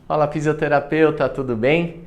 Fala fisioterapeuta, tudo bem?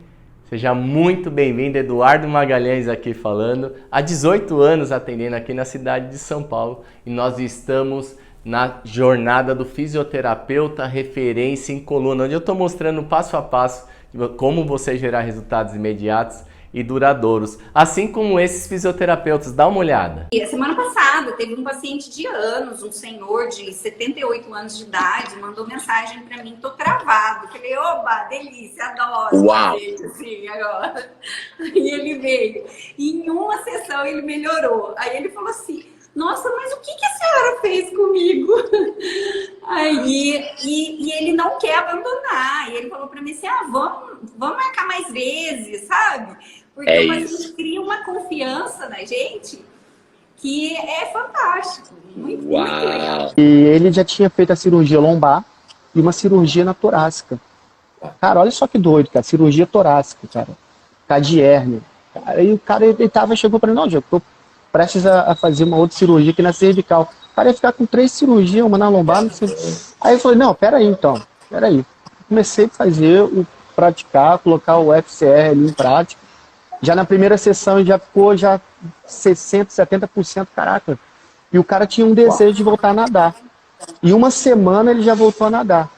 Seja muito bem-vindo, Eduardo Magalhães aqui falando. Há 18 anos atendendo aqui na cidade de São Paulo e nós estamos na jornada do fisioterapeuta referência em coluna, onde eu estou mostrando passo a passo como você gerar resultados imediatos e duradouros, assim como esses fisioterapeutas. Dá uma olhada. E a semana passada teve um paciente de anos, um senhor de 78 anos de idade, mandou mensagem para mim, tô travado. Falei, oba, delícia, adoro fazer assim agora. Aí ele veio. E em uma sessão ele melhorou. Aí ele falou assim, nossa, mas o que a senhora fez comigo? Aí, e ele não quer abandonar. E ele falou para mim assim, vamos marcar mais vezes, sabe? Porque o paciente cria uma confiança na gente que é fantástico. Muito legal. E ele já tinha feito a cirurgia lombar e uma cirurgia na torácica. Cara, olha só que doido, cara. Cirurgia torácica, cara. De hérnia. Aí o cara chegou para mim, não, Diego, tô prestes a fazer uma outra cirurgia aqui na cervical. O cara ia ficar com 3 cirurgias, uma na lombar, não sei. Aí eu falei, não, peraí. Comecei a fazer, praticar, colocar o FCR ali em prática. Já na primeira sessão ele já ficou 60%, 70%, caraca. E o cara tinha um desejo de voltar a nadar. E uma semana ele já voltou a nadar.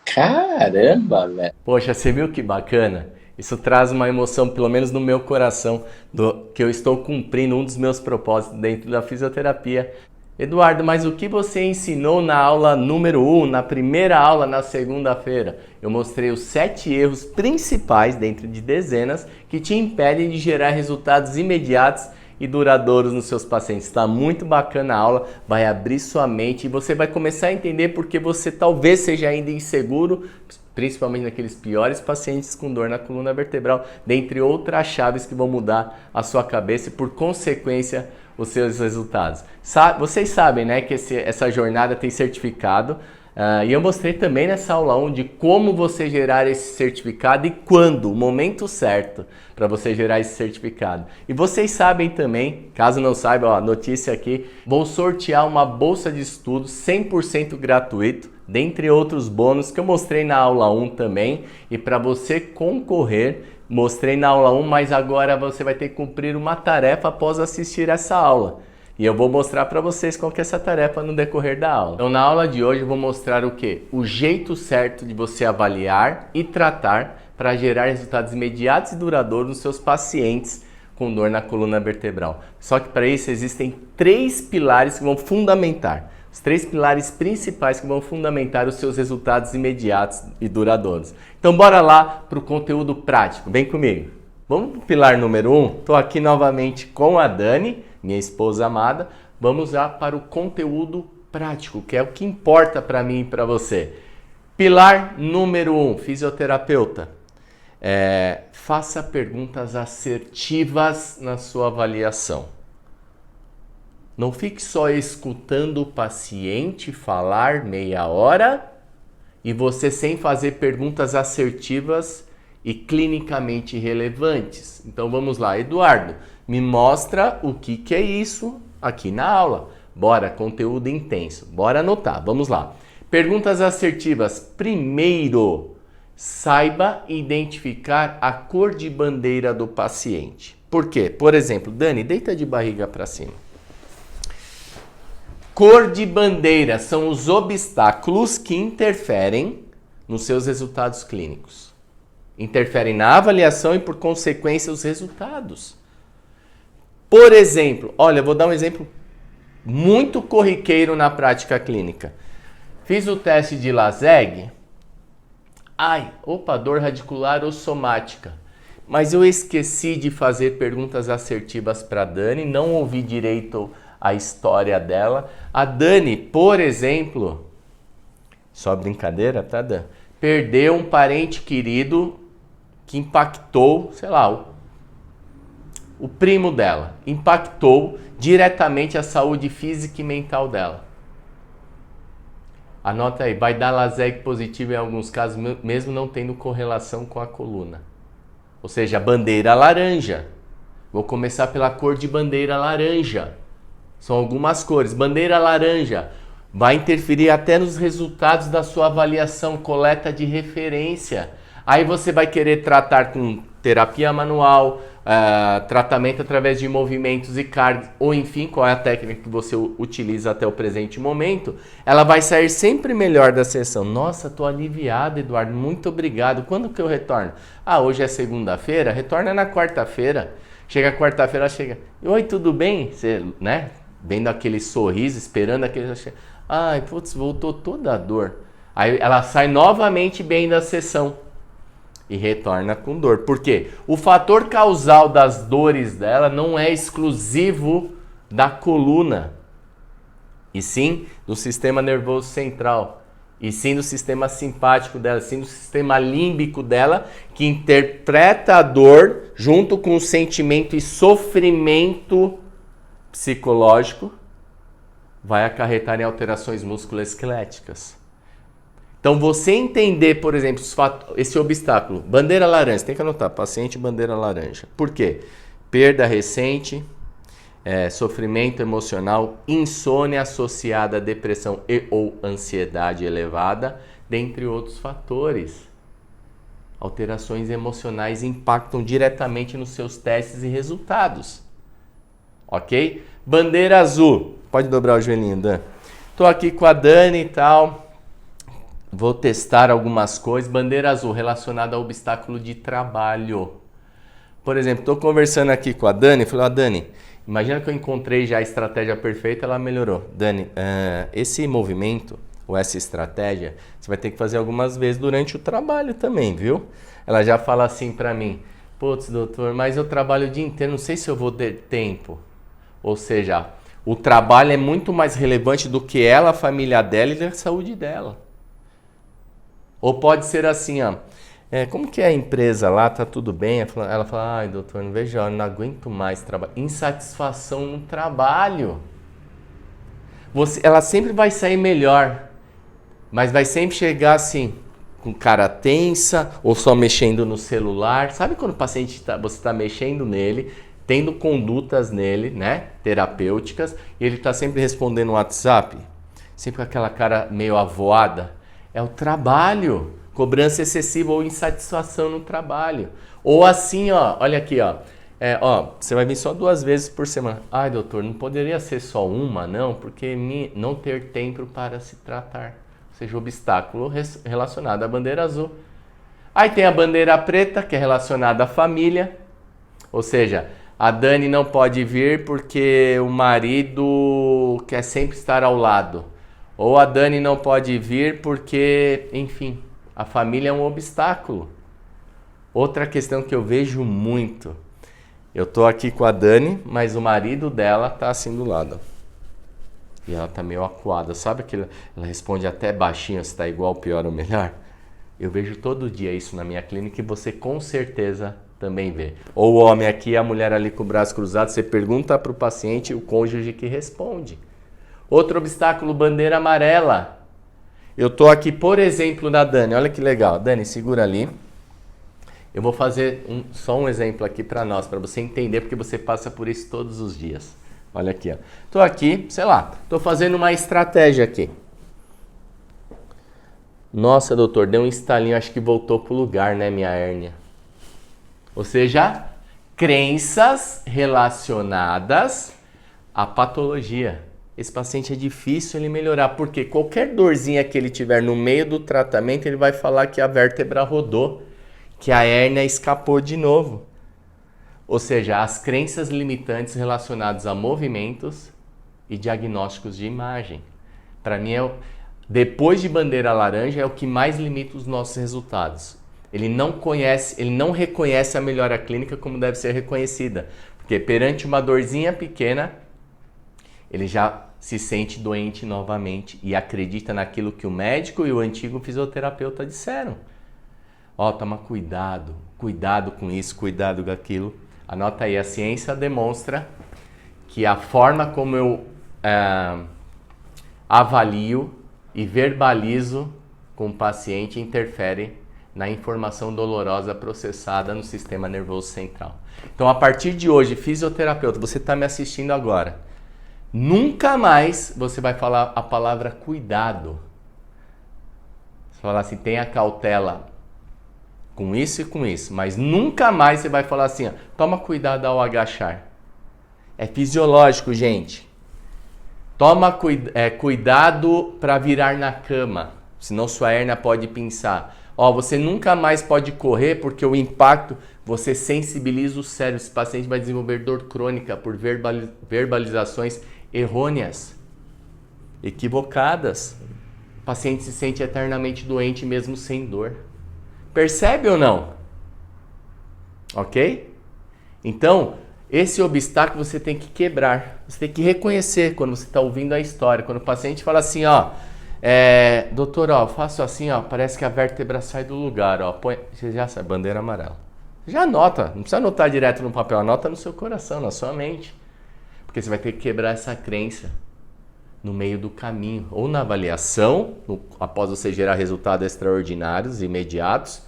Caramba, velho. Poxa, você viu que bacana? Isso traz uma emoção, pelo menos no meu coração, que eu estou cumprindo um dos meus propósitos dentro da fisioterapia. Eduardo, mas o que você ensinou na aula número 1, na primeira aula, na segunda-feira? Eu mostrei os 7 erros principais, dentro de dezenas, que te impedem de gerar resultados imediatos e duradouros nos seus pacientes. Está muito bacana a aula, vai abrir sua mente e você vai começar a entender porque você talvez seja ainda inseguro, principalmente naqueles piores pacientes com dor na coluna vertebral, dentre outras chaves que vão mudar a sua cabeça e, por consequência, os seus resultados. Vocês sabem, né, que essa jornada tem certificado e eu mostrei também nessa aula 1 de como você gerar esse certificado e quando, o momento certo para você gerar esse certificado. E vocês sabem também, caso não saibam, ó, notícia aqui, vou sortear uma bolsa de estudo 100% gratuito, dentre outros bônus que eu mostrei na aula 1 também, e para você concorrer, mostrei na aula 1, mas agora você vai ter que cumprir uma tarefa após assistir essa aula. E eu vou mostrar para vocês qual que é essa tarefa no decorrer da aula. Então na aula de hoje eu vou mostrar o quê? O jeito certo de você avaliar e tratar para gerar resultados imediatos e duradouros nos seus pacientes com dor na coluna vertebral. Só que para isso existem 3 pilares que vão fundamentar. Os 3 pilares principais que vão fundamentar os seus resultados imediatos e duradouros. Então bora lá para o conteúdo prático, vem comigo. Vamos para o pilar número 1? Estou aqui novamente com a Dani, minha esposa amada. Vamos lá para o conteúdo prático, que é o que importa para mim e para você. Pilar número 1, fisioterapeuta. Faça perguntas assertivas na sua avaliação. Não fique só escutando o paciente falar meia hora e você sem fazer perguntas assertivas e clinicamente relevantes. Então vamos lá, Eduardo, me mostra o que é isso aqui na aula. Bora, conteúdo intenso, bora anotar, vamos lá. Perguntas assertivas. Primeiro, saiba identificar a cor de bandeira do paciente. Por quê? Por exemplo, Dani, deita de barriga para cima. Cor de bandeira são os obstáculos que interferem nos seus resultados clínicos. Interferem na avaliação e, por consequência, os resultados. Por exemplo, olha, eu vou dar um exemplo muito corriqueiro na prática clínica. Fiz o teste de LASEG. Dor radicular ou somática. Mas eu esqueci de fazer perguntas assertivas para a Dani, não ouvi direito a história dela. A Dani, por exemplo, só brincadeira, tá, Dan? Perdeu um parente querido que impactou, sei lá, o primo dela. Impactou diretamente a saúde física e mental dela. Anota aí, vai dar LASEG positivo em alguns casos, mesmo não tendo correlação com a coluna. Ou seja, bandeira laranja. Vou começar pela cor de bandeira laranja. São algumas cores. Bandeira laranja. Vai interferir até nos resultados da sua avaliação, coleta de referência. Aí você vai querer tratar com terapia manual, tratamento através de movimentos e cargas, ou enfim, qual é a técnica que você utiliza até o presente momento, ela vai sair sempre melhor da sessão. Nossa, tô aliviado, Eduardo, muito obrigado. Quando que eu retorno? Hoje é segunda-feira, retorna na quarta-feira. Chega quarta-feira, chega, oi, tudo bem? Você, né, vendo aquele sorriso, esperando aquele... Ai, putz, voltou toda a dor. Aí ela sai novamente bem da sessão. E retorna com dor. Por quê? O fator causal das dores dela não é exclusivo da coluna, e sim do sistema nervoso central, e sim do sistema simpático dela, e sim do sistema límbico dela, que interpreta a dor junto com o sentimento e sofrimento psicológico, vai acarretar em alterações musculoesqueléticas. Então, você entender, por exemplo, esse obstáculo, bandeira laranja, tem que anotar, paciente bandeira laranja. Por quê? Perda recente, sofrimento emocional, insônia associada à depressão e ou ansiedade elevada, dentre outros fatores. Alterações emocionais impactam diretamente nos seus testes e resultados. Ok? Bandeira azul. Pode dobrar o joelhinho, Dan. Tô aqui com a Dani e tal. Vou testar algumas coisas. Bandeira azul relacionada ao obstáculo de trabalho. Por exemplo, estou conversando aqui com a Dani. Falei, Dani, imagina que eu encontrei já a estratégia perfeita, ela melhorou. Dani, esse movimento, ou essa estratégia, você vai ter que fazer algumas vezes durante o trabalho também, viu? Ela já fala assim para mim, putz, doutor, mas eu trabalho o dia inteiro, não sei se eu vou ter tempo. Ou seja, o trabalho é muito mais relevante do que ela, a família dela e a saúde dela. Ou pode ser assim, como que é a empresa lá, tá tudo bem? Ela fala, ai doutor, não vejo, eu não aguento mais trabalho. Insatisfação no trabalho. Ela sempre vai sair melhor, mas vai sempre chegar assim, com cara tensa, ou só mexendo no celular. Sabe quando o paciente você está mexendo nele, tendo condutas nele, né, terapêuticas, e ele está sempre respondendo no WhatsApp? Sempre com aquela cara meio avoada. É o trabalho, cobrança excessiva ou insatisfação no trabalho. Ou assim, olha aqui, você vai vir só 2 vezes por semana. Ai, doutor, não poderia ser só uma, não? Porque não ter tempo para se tratar. Ou seja, obstáculo relacionado à bandeira azul. Aí tem a bandeira preta, que é relacionada à família. Ou seja, a Dani não pode vir porque o marido quer sempre estar ao lado. Ou a Dani não pode vir porque, enfim, a família é um obstáculo. Outra questão que eu vejo muito. Eu tô aqui com a Dani, mas o marido dela tá assim do lado. E ela tá meio acuada. Sabe que ela responde até baixinho se tá igual, pior ou melhor? Eu vejo todo dia isso na minha clínica e você com certeza também vê. Ou o homem aqui e a mulher ali com o braço cruzado, você pergunta pro paciente, o cônjuge que responde. Outro obstáculo, bandeira amarela. Eu tô aqui, por exemplo, na Dani. Olha que legal. Dani, segura ali. Eu vou fazer só um exemplo aqui para nós, para você entender, porque você passa por isso todos os dias. Olha aqui, Tô aqui, sei lá, tô fazendo uma estratégia aqui. Nossa, doutor, deu um estalinho, acho que voltou pro lugar, né, minha hérnia. Ou seja, crenças relacionadas à patologia. Esse paciente é difícil ele melhorar, porque qualquer dorzinha que ele tiver no meio do tratamento, ele vai falar que a vértebra rodou, que a hérnia escapou de novo. Ou seja, as crenças limitantes relacionadas a movimentos e diagnósticos de imagem. Para mim, depois de bandeira laranja, é o que mais limita os nossos resultados. Ele não reconhece a melhora clínica como deve ser reconhecida. Porque perante uma dorzinha pequena, ele já se sente doente novamente e acredita naquilo que o médico e o antigo fisioterapeuta disseram. Toma cuidado com isso, cuidado com aquilo. Anota aí, a ciência demonstra que a forma como eu avalio e verbalizo com o paciente interfere na informação dolorosa processada no sistema nervoso central. Então, a partir de hoje, fisioterapeuta, você está me assistindo agora. Nunca mais você vai falar a palavra cuidado. Você vai falar assim, tenha cautela com isso e com isso. Mas nunca mais você vai falar assim, ó, toma cuidado ao agachar. É fisiológico, gente. Toma cuidado para virar na cama, senão sua hérnia pode pinçar. Ó, você nunca mais pode correr porque o impacto, você sensibiliza o cérebro. Esse paciente vai desenvolver dor crônica por verbalizações errôneas, equivocadas. O paciente se sente eternamente doente mesmo sem dor. Percebe ou não? Ok? Então, esse obstáculo você tem que quebrar. Você tem que reconhecer quando você está ouvindo a história. Quando o paciente fala assim, ó, doutor, ó, faço assim, ó, parece que a vértebra sai do lugar, ó. Você já sabe, bandeira amarela. Já anota, não precisa anotar direto no papel, anota no seu coração, na sua mente. Porque você vai ter que quebrar essa crença no meio do caminho. Ou na avaliação, após você gerar resultados extraordinários, imediatos,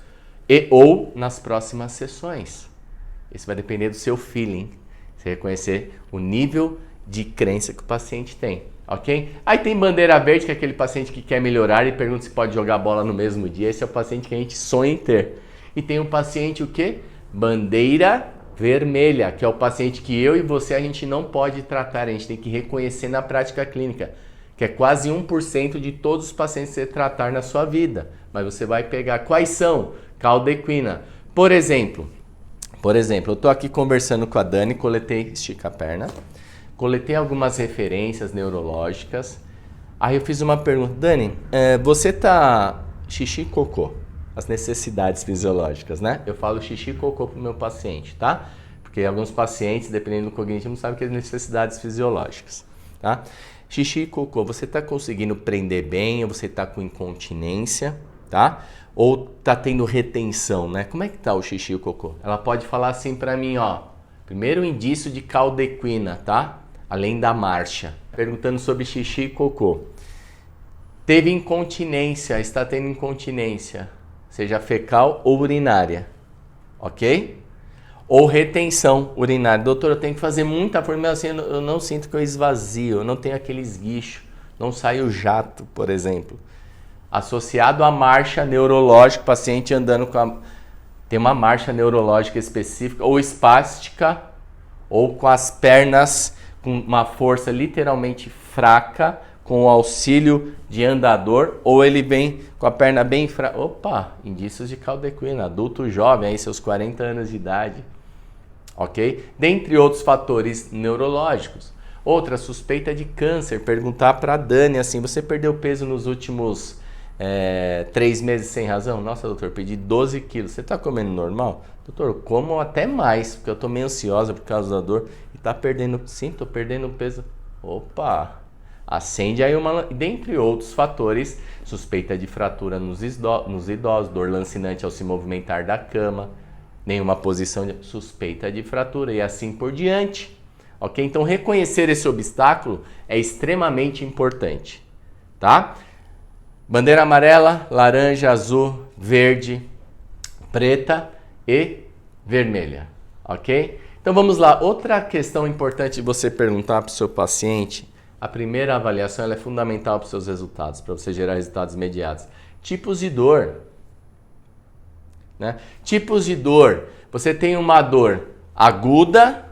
ou nas próximas sessões. Isso vai depender do seu feeling. Você reconhecer o nível de crença que o paciente tem, ok? Aí tem bandeira verde, que é aquele paciente que quer melhorar e pergunta se pode jogar bola no mesmo dia. Esse é o paciente que a gente sonha em ter. E tem o paciente o quê? Bandeira vermelha, que é o paciente que eu e você a gente não pode tratar, a gente tem que reconhecer na prática clínica, que é quase 1% de todos os pacientes que você tratar na sua vida. Mas você vai pegar quais são? Caldequina. Por exemplo, eu estou aqui conversando com a Dani, estica a perna, coletei algumas referências neurológicas. Aí eu fiz uma pergunta, Dani, você tá xixi e cocô, as necessidades fisiológicas, né? Eu falo xixi e cocô pro meu paciente, tá? Porque alguns pacientes, dependendo do cognitivo, não sabem o que é necessidades fisiológicas, tá? Xixi e cocô, você tá conseguindo prender bem ou você tá com incontinência, tá? Ou tá tendo retenção, né? Como é que tá o xixi e o cocô? Ela pode falar assim pra mim, ó. Primeiro indício de caldequina, tá? Além da marcha. Perguntando sobre xixi e cocô. Teve incontinência, está tendo incontinência, seja fecal ou urinária, ok? Ou retenção urinária. Doutor, eu tenho que fazer muita força, assim, eu não sinto que eu esvazio, eu não tenho aquele esguicho, não sai o jato, por exemplo. Associado à marcha neurológica, paciente andando tem uma marcha neurológica específica, ou espástica, ou com as pernas com uma força literalmente fraca, com o auxílio de andador, ou ele vem com a perna bem fraca. Opa, indícios de caldequina, adulto jovem, aí seus 40 anos de idade, ok? Dentre outros fatores neurológicos. Outra, suspeita de câncer, perguntar para a Dani assim, você perdeu peso nos últimos 3 meses sem razão? Nossa, doutor, perdi 12 quilos. Você está comendo normal? Doutor, como até mais, porque eu estou meio ansiosa por causa da dor. E está perdendo, sim, estou perdendo peso. Opa, acende aí dentre outros fatores, suspeita de fratura nos idosos, dor lancinante ao se movimentar da cama, nenhuma posição de suspeita de fratura e assim por diante. Ok? Então reconhecer esse obstáculo é extremamente importante, tá? Bandeira amarela, laranja, azul, verde, preta e vermelha, ok? Então vamos lá, outra questão importante de você perguntar para o seu paciente, a primeira avaliação ela é fundamental para os seus resultados, para você gerar resultados imediatos. Tipos de dor, né? Tipos de dor, você tem uma dor aguda,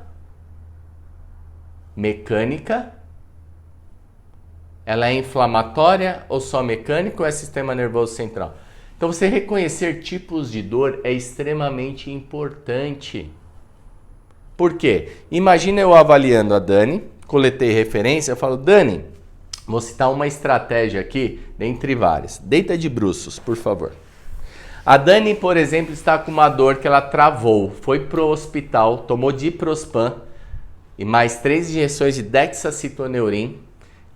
mecânica, ela é inflamatória ou só mecânica ou é sistema nervoso central? Então você reconhecer tipos de dor é extremamente importante. Por quê? Imagina eu avaliando a Dani, coletei referência, eu falo, Dani, vou citar uma estratégia aqui, dentre várias. Deita de bruços, por favor. A Dani, por exemplo, está com uma dor que ela travou, foi pro hospital, tomou diprospan e mais 3 injeções de dexacitoneurin.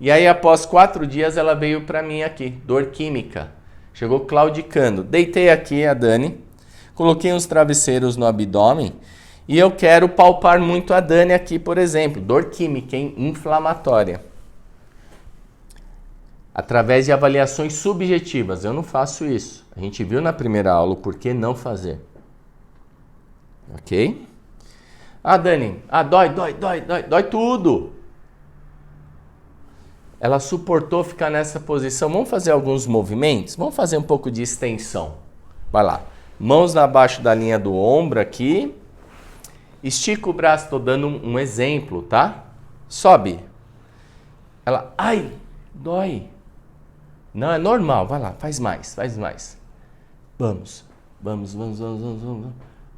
E aí, após 4 dias, ela veio para mim aqui, dor química. Chegou claudicando. Deitei aqui a Dani, coloquei uns travesseiros no abdômen e eu quero palpar muito a Dani aqui, por exemplo. Dor química, hein? Inflamatória. Através de avaliações subjetivas. Eu não faço isso. A gente viu na primeira aula o porquê não fazer. Ok? Ah, Dani, dói tudo. Ela suportou ficar nessa posição. Vamos fazer alguns movimentos? Vamos fazer um pouco de extensão. Vai lá. Mãos abaixo da linha do ombro aqui. Estica o braço, estou dando um exemplo, tá? Sobe. Ela, ai, dói. Não, é normal. Vai lá, faz mais, faz mais. Vamos.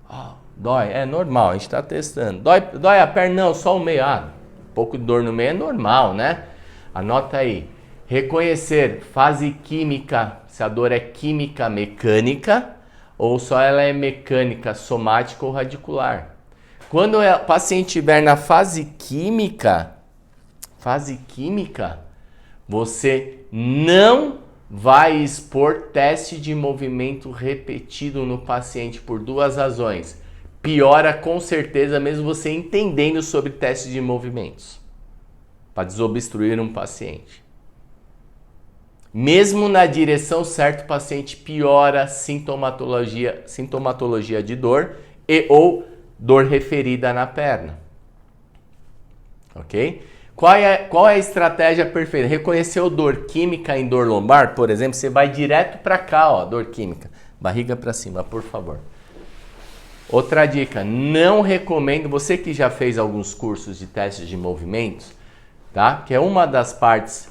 Oh, dói, é normal, a gente está testando. Dói a perna? Não, só o meio. Ah, um pouco de dor no meio é normal, né? Anota aí. Reconhecer fase química, se a dor é química mecânica ou só ela é mecânica, somática ou radicular. Quando o paciente estiver na fase química, você não vai expor teste de movimento repetido no paciente por duas razões. Piora com certeza mesmo você entendendo sobre teste de movimentos para desobstruir um paciente. Mesmo na direção certa, o paciente piora sintomatologia de dor e ou dor referida na perna. Ok? Qual é a estratégia perfeita? Reconheceu dor química em dor lombar, por exemplo, você vai direto para cá, ó, dor química. Barriga para cima, por favor. Outra dica, não recomendo, você que já fez alguns cursos de testes de movimentos, tá? Que é uma das partes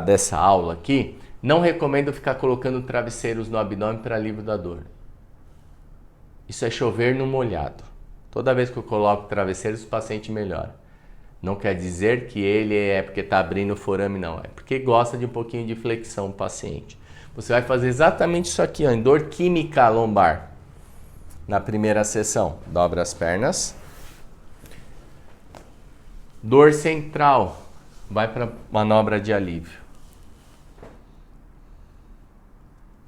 dessa aula aqui, não recomendo ficar colocando travesseiros no abdômen para alívio da dor. Isso é chover no molhado. Toda vez que eu coloco travesseiros, o paciente melhora. Não quer dizer que ele é porque está abrindo o forame, não. É porque gosta de um pouquinho de flexão o paciente. Você vai fazer exatamente isso aqui, ó, em dor química lombar. Na primeira sessão, dobra as pernas. Dor central, vai para manobra de alívio.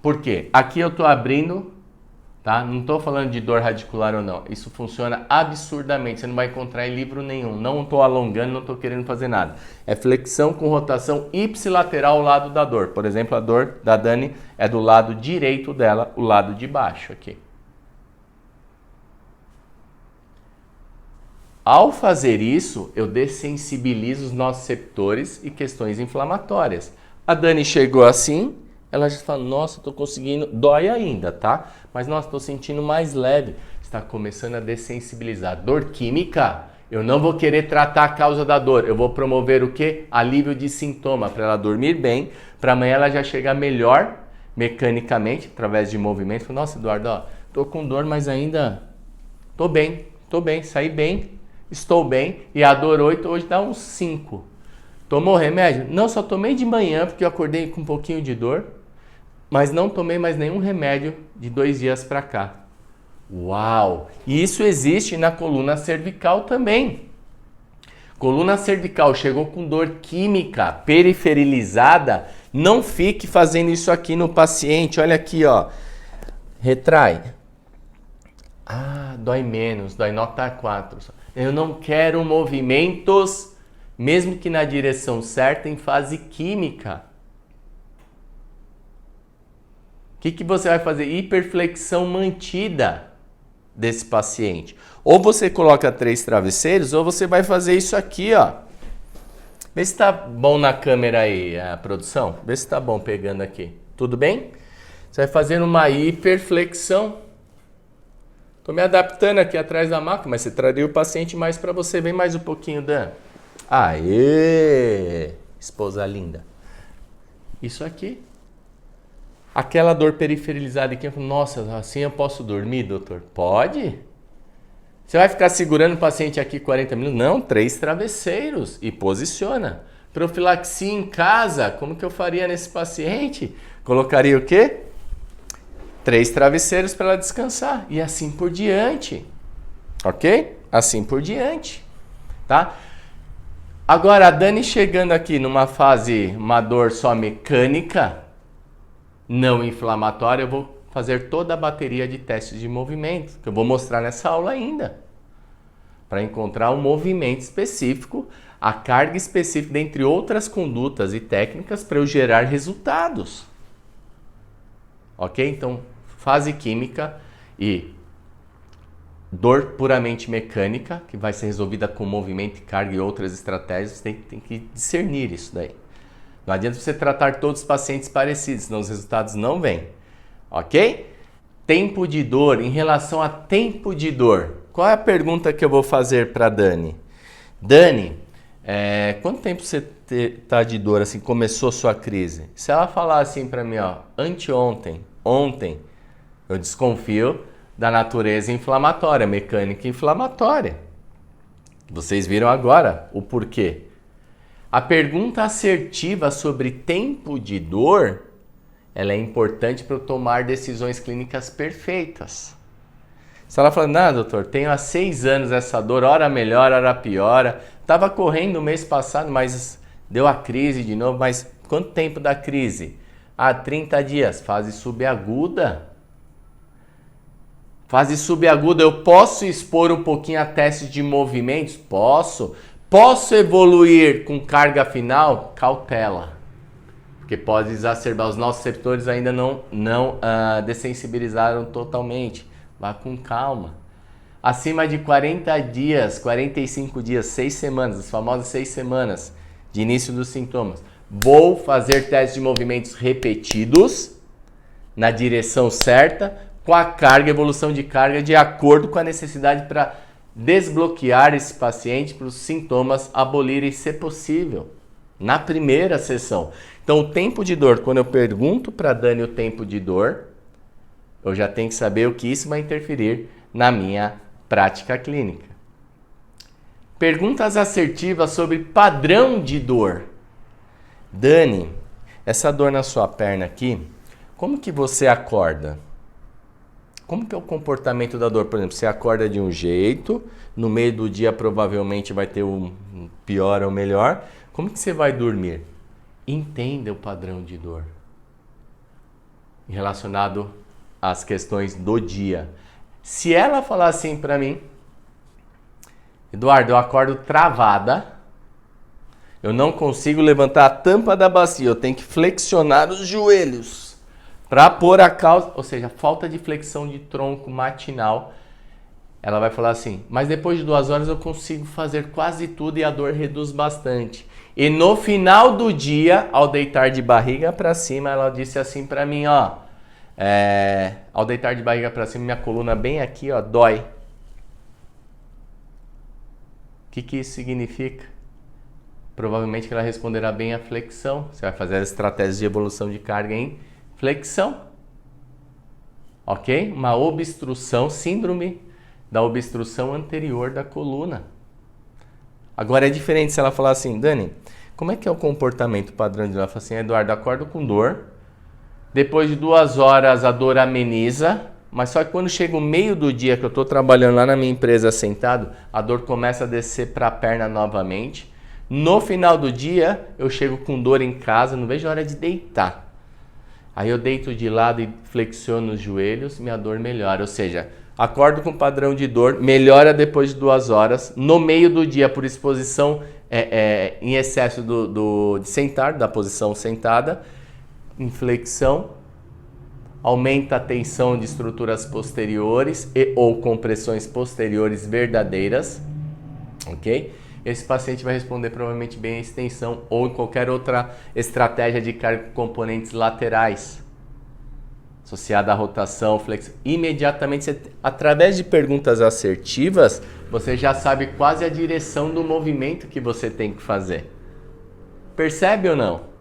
Por quê? Aqui eu estou abrindo, tá? Não estou falando de dor radicular ou não. Isso funciona absurdamente. Você não vai encontrar em livro nenhum. Não estou alongando, não estou querendo fazer nada. É flexão com rotação ipsilateral ao lado da dor. Por exemplo, a dor da Dani é do lado direito dela, o lado de baixo aqui. Ao fazer isso, eu dessensibilizo os nossos receptores e questões inflamatórias. A Dani chegou assim, ela já fala, nossa, estou conseguindo, dói ainda, tá? Mas, nossa, estou sentindo mais leve. Está começando a dessensibilizar. Dor química, eu não vou querer tratar a causa da dor. Eu vou promover o quê? Alívio de sintoma, para ela dormir bem, para amanhã ela já chegar melhor mecanicamente, através de movimento. Nossa, Eduardo, ó, tô com dor, mas ainda tô bem, saí bem, estou bem. E a dor 8 hoje dá uns 5. Tomou remédio? Não, só tomei de manhã, porque eu acordei com um pouquinho de dor. Mas não tomei mais nenhum remédio de 2 dias para cá. Uau! E isso existe na coluna cervical também. Coluna cervical chegou com dor química periferilizada, não fique fazendo isso aqui no paciente. Olha aqui, ó. Retrai. Ah, dói menos, dói nota 4. Eu não quero movimentos, mesmo que na direção certa, em fase química. O que você vai fazer? Hiperflexão mantida desse paciente. Ou você coloca 3 travesseiros, ou você vai fazer isso aqui, ó. Vê se tá bom na câmera aí, a produção. Vê se tá bom pegando aqui. Tudo bem? Você vai fazendo uma hiperflexão. Tô me adaptando aqui atrás da máquina, mas você traria o paciente mais para você. Vem mais um pouquinho, Dan. Aê! Esposa linda. Isso aqui. Aquela dor periferilizada aqui, eu falo, nossa, assim eu posso dormir, doutor? Pode? Você vai ficar segurando o paciente aqui 40 minutos? Não, 3 travesseiros e posiciona. Profilaxia em casa, como que eu faria nesse paciente? Colocaria o quê? 3 travesseiros para ela descansar e assim por diante. Ok? Assim por diante. Tá? Agora, a Dani chegando aqui numa fase, uma dor só mecânica, não inflamatória, eu vou fazer toda a bateria de testes de movimento, que eu vou mostrar nessa aula ainda. Para encontrar um movimento específico, a carga específica, dentre outras condutas e técnicas, para eu gerar resultados. Ok? Então, fase química e dor puramente mecânica, que vai ser resolvida com movimento, carga e outras estratégias, tem que discernir isso daí. Não adianta você tratar todos os pacientes parecidos, senão os resultados não vêm. Ok? Tempo de dor. Em relação a tempo de dor, qual é a pergunta que eu vou fazer para Dani? Dani, quanto tempo você tá de dor, assim, começou a sua crise? Se ela falar assim para mim, ó, anteontem, ontem, eu desconfio da natureza inflamatória, mecânica inflamatória. Vocês viram agora o porquê. A pergunta assertiva sobre tempo de dor, ela é importante para eu tomar decisões clínicas perfeitas. Se ela falar, não, doutor, tenho há 6 anos essa dor, hora melhora, hora piora, estava correndo o mês passado, mas deu a crise de novo, mas quanto tempo da crise? 30 dias, fase subaguda. Fase subaguda, eu posso expor um pouquinho a testes de movimentos? Posso. Posso evoluir com carga final? Cautela. Porque pode exacerbar. Os nossos receptores ainda não dessensibilizaram totalmente. Vá com calma. Acima de 40 dias, 45 dias, 6 semanas, as famosas 6 semanas de início dos sintomas. Vou fazer testes de movimentos repetidos na direção certa, com a carga, evolução de carga, de acordo com a necessidade para desbloquear esse paciente para os sintomas abolirem, se possível, na primeira sessão. Então, o tempo de dor, quando eu pergunto para a Dani o tempo de dor, eu já tenho que saber o que isso vai interferir na minha prática clínica. Perguntas assertivas sobre padrão de dor. Dani, essa dor na sua perna aqui, como que você acorda? Como que é o comportamento da dor? Por exemplo, você acorda de um jeito, no meio do dia provavelmente vai ter um pior ou melhor. Como que você vai dormir? Entenda o padrão de dor relacionado às questões do dia. Se ela falar assim para mim, Eduardo, eu acordo travada, eu não consigo levantar a tampa da bacia, eu tenho que flexionar os joelhos para pôr a causa, ou seja, falta de flexão de tronco matinal. Ela vai falar assim, mas depois de 2 horas eu consigo fazer quase tudo e a dor reduz bastante. E no final do dia, ao deitar de barriga para cima, ela disse assim para mim, ó, ao deitar de barriga para cima, minha coluna bem aqui, ó, dói. O que isso significa? Provavelmente que ela responderá bem a flexão. Você vai fazer as estratégias de evolução de carga em flexão. Ok? Uma obstrução, síndrome da obstrução anterior da coluna. Agora é diferente se ela falar assim, Dani, como é que é o comportamento padrão de ela? Ela fala assim, Eduardo, acordo com dor, depois de 2 horas a dor ameniza, mas só que quando chega o meio do dia que eu estou trabalhando lá na minha empresa sentado, a dor começa a descer para a perna novamente. No final do dia, eu chego com dor em casa, não vejo a hora de deitar. Aí eu deito de lado e flexiono os joelhos, minha dor melhora. Ou seja, acordo com padrão de dor, melhora depois de 2 horas. No meio do dia, por exposição em excesso de sentar, da posição sentada, em flexão, aumenta a tensão de estruturas posteriores ou compressões posteriores verdadeiras, ok? Esse paciente vai responder provavelmente bem a extensão ou em qualquer outra estratégia de carga com componentes laterais, associada à rotação, flexão. Imediatamente, através de perguntas assertivas, você já sabe quase a direção do movimento que você tem que fazer. Percebe ou não?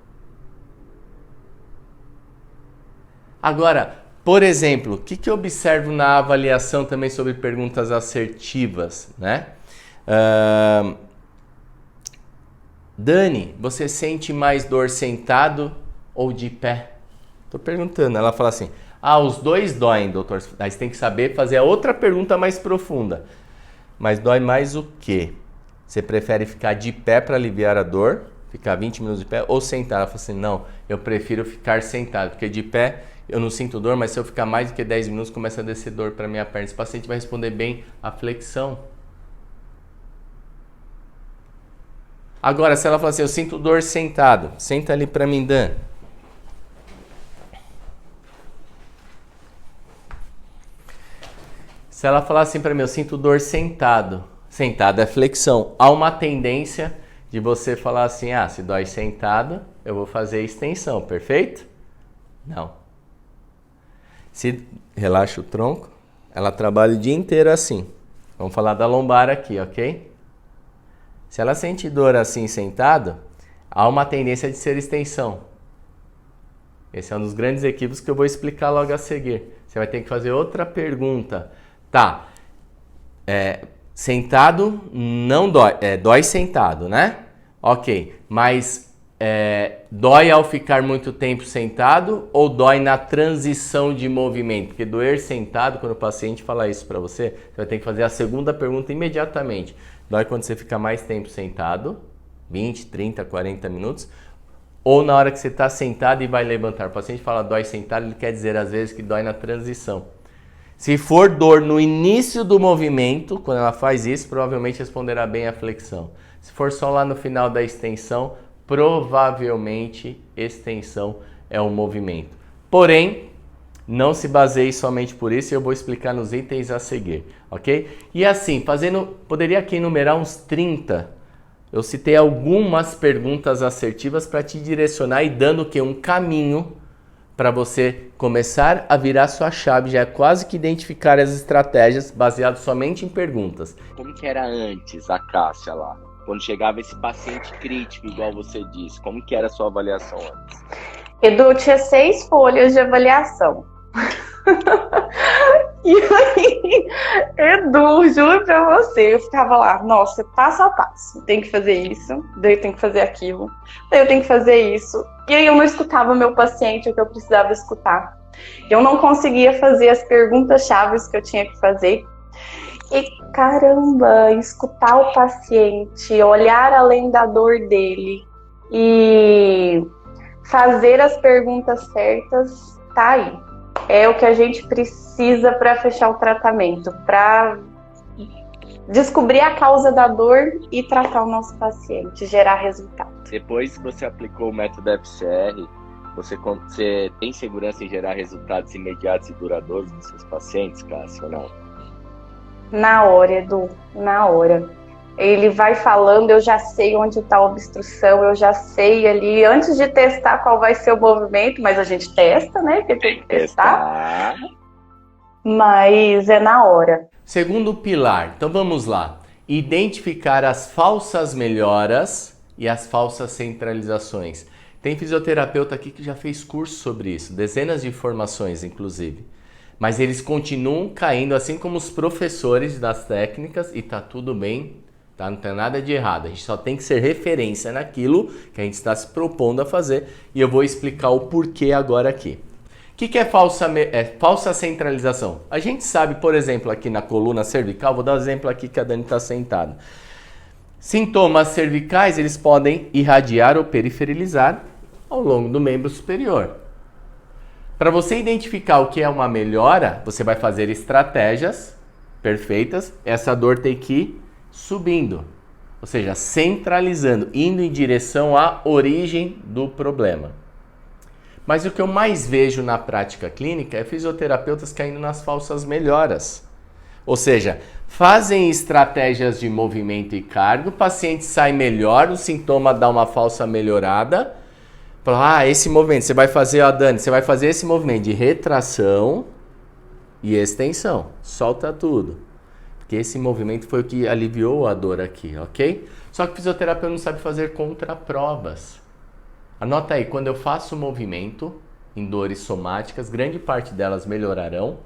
Agora, por exemplo, o que eu observo na avaliação também sobre perguntas assertivas, né? Dani, você sente mais dor sentado ou de pé? Tô perguntando. Ela fala assim, os dois doem, doutor. Aí você tem que saber fazer a outra pergunta mais profunda. Mas dói mais o quê? Você prefere ficar de pé para aliviar a dor? Ficar 20 minutos de pé ou sentar? Ela fala assim, não, eu prefiro ficar sentado, porque de pé eu não sinto dor, mas se eu ficar mais do que 10 minutos, começa a descer dor para minha perna. Esse paciente vai responder bem a flexão. Agora, se ela falar assim, eu sinto dor sentado, senta ali para mim, Dan. Se ela falar assim para mim, eu sinto dor sentado, sentado é flexão. Há uma tendência de você falar assim, se dói sentado, eu vou fazer extensão, perfeito? Não. Se relaxa o tronco, ela trabalha o dia inteiro assim. Vamos falar da lombar aqui, ok? Se ela sente dor assim sentado, há uma tendência de ser extensão. Esse é um dos grandes equívocos que eu vou explicar logo a seguir. Você vai ter que fazer outra pergunta. Tá, sentado não dói, dói sentado, né? Ok, mas dói ao ficar muito tempo sentado ou dói na transição de movimento? Porque doer sentado, quando o paciente fala isso para você, você vai ter que fazer a segunda pergunta imediatamente. Dói quando você fica mais tempo sentado, 20, 30, 40 minutos, ou na hora que você está sentado e vai levantar. O paciente fala dói sentado, ele quer dizer às vezes que dói na transição. Se for dor no início do movimento, quando ela faz isso, provavelmente responderá bem a flexão. Se for só lá no final da extensão, provavelmente extensão é um movimento. Porém, não se baseie somente por isso e eu vou explicar nos itens a seguir, ok? E assim, poderia aqui enumerar uns 30. Eu citei algumas perguntas assertivas para te direcionar e dando um caminho para você começar a virar sua chave, já é quase que identificar as estratégias baseado somente em perguntas. Como que era antes a Cássia lá? Quando chegava esse paciente crítico, igual você disse, como que era a sua avaliação antes? Edu, tinha 6 folhas de avaliação. E aí, Edu, juro pra você, eu ficava lá, nossa, passo a passo, tem que fazer isso, daí eu tenho que fazer aquilo, daí eu tenho que fazer isso. E aí eu não escutava o meu paciente, o que eu precisava escutar. Eu não conseguia fazer as perguntas-chave que eu tinha que fazer. E caramba, escutar o paciente, olhar além da dor dele e fazer as perguntas certas, tá aí. É o que a gente precisa para fechar o tratamento, para descobrir a causa da dor e tratar o nosso paciente, gerar resultado. Depois que você aplicou o método FCR, você tem segurança em gerar resultados imediatos e duradouros nos seus pacientes, Cássia, ou não? Na hora, Edu, na hora. Ele vai falando, eu já sei onde está a obstrução, eu já sei ali, antes de testar qual vai ser o movimento, mas a gente testa, né? Porque tem que testar. Mas é na hora. Segundo pilar, então vamos lá. Identificar as falsas melhoras e as falsas centralizações. Tem fisioterapeuta aqui que já fez curso sobre isso, dezenas de informações, inclusive. Mas eles continuam caindo, assim como os professores das técnicas, e tá tudo bem, tá? Não tem nada de errado. A gente só tem que ser referência naquilo que a gente está se propondo a fazer, e eu vou explicar o porquê agora aqui. O que é falsa centralização? A gente sabe, por exemplo, aqui na coluna cervical, vou dar um exemplo aqui que a Dani está sentada. Sintomas cervicais, eles podem irradiar ou periferalizar ao longo do membro superior. Para você identificar o que é uma melhora, você vai fazer estratégias perfeitas. Essa dor tem que ir subindo, ou seja, centralizando, indo em direção à origem do problema. Mas o que eu mais vejo na prática clínica é fisioterapeutas caindo nas falsas melhoras. Ou seja, fazem estratégias de movimento e carga, o paciente sai melhor, o sintoma dá uma falsa melhorada. Fala, esse movimento, você vai fazer, Dani, você vai fazer esse movimento de retração e extensão. Solta tudo. Porque esse movimento foi o que aliviou a dor aqui, ok? Só que o fisioterapeuta não sabe fazer contraprovas. Anota aí, quando eu faço movimento em dores somáticas, grande parte delas melhorarão,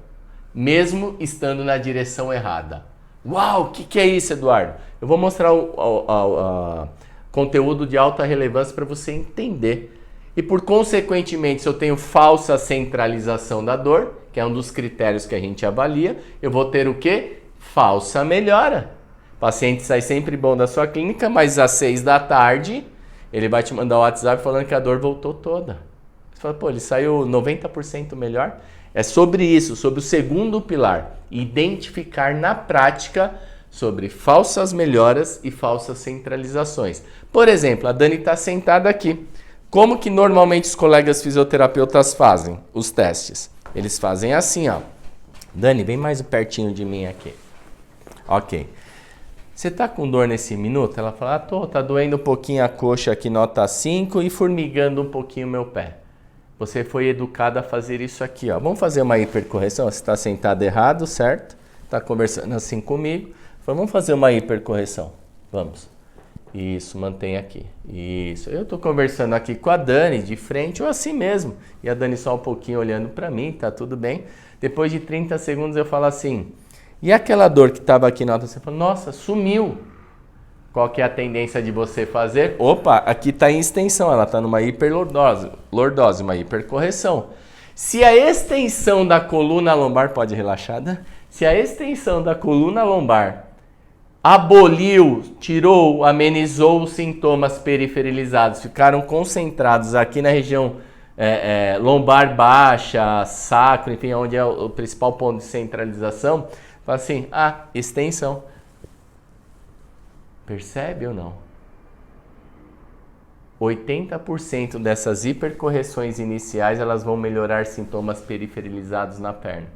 mesmo estando na direção errada. Uau, o que é isso, Eduardo? Eu vou mostrar o conteúdo de alta relevância para você entender. E por consequentemente, se eu tenho falsa centralização da dor, que é um dos critérios que a gente avalia, eu vou ter o quê? Falsa melhora. O paciente sai sempre bom da sua clínica, mas às 6 da tarde, ele vai te mandar o WhatsApp falando que a dor voltou toda. Você fala, pô, ele saiu 90% melhor? É sobre isso, sobre o segundo pilar. Identificar na prática sobre falsas melhoras e falsas centralizações. Por exemplo, a Dani está sentada aqui. Como que normalmente os colegas fisioterapeutas fazem os testes? Eles fazem assim, ó. Dani, vem mais pertinho de mim aqui. Ok. você tá com dor nesse minuto? Ela fala, tá doendo um pouquinho a coxa aqui, nota 5, e formigando um pouquinho o meu pé. Você foi educada a fazer isso aqui, ó. Vamos fazer uma hipercorreção? Você está sentado errado, certo? Está conversando assim comigo. Vamos fazer uma hipercorreção. Vamos. Isso, mantém aqui. Isso. Eu estou conversando aqui com a Dani de frente ou assim mesmo. E a Dani só um pouquinho olhando para mim, tá tudo bem. Depois de 30 segundos eu falo assim, e aquela dor que estava aqui na outra? Você fala, nossa, sumiu. Qual que é a tendência de você fazer? Opa, aqui está em extensão, ela está numa hiperlordose, uma hipercorreção. Se a extensão da coluna lombar, pode relaxar, né? Se a extensão da coluna lombar aboliu, tirou, amenizou os sintomas periferalizados, ficaram concentrados aqui na região lombar baixa, sacro, enfim, onde é o principal ponto de centralização, fala assim, extensão. Percebe ou não? 80% dessas hipercorreções iniciais, elas vão melhorar sintomas periferalizados na perna.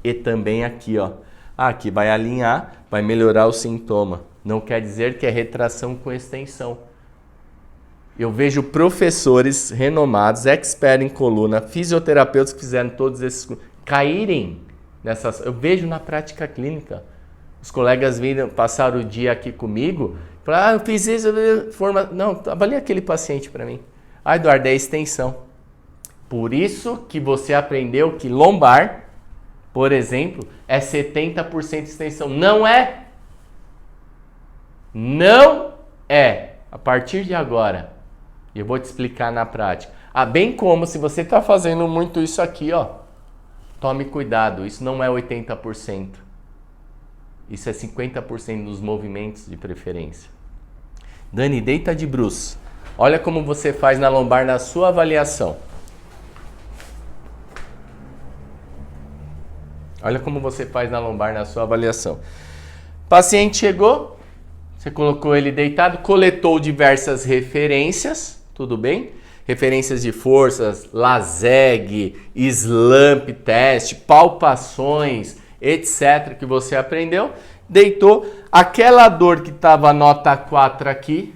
E também aqui, ó. Aqui vai alinhar, vai melhorar o sintoma. Não quer dizer que é retração com extensão. Eu vejo professores renomados, experts em coluna, fisioterapeutas que fizeram todos esses caírem nessas. Eu vejo na prática clínica. Os colegas viram, passaram o dia aqui comigo, falaram, eu fiz isso, não, avalia aquele paciente para mim. Eduardo, é extensão. Por isso que você aprendeu que lombar, por exemplo, é 70% extensão. Não é. Não é. A partir de agora, eu vou te explicar na prática. Bem como se você está fazendo muito isso aqui, ó, tome cuidado, isso não é 80%. Isso é 50% dos movimentos de preferência. Dani, deita de bruços. Olha como você faz na lombar na sua avaliação. Olha como você faz na lombar na sua avaliação. Paciente chegou, você colocou ele deitado, coletou diversas referências, tudo bem? Referências de forças, LASEG, SLAMP teste, palpações, etc. que você aprendeu. Deitou, aquela dor que estava nota 4 aqui,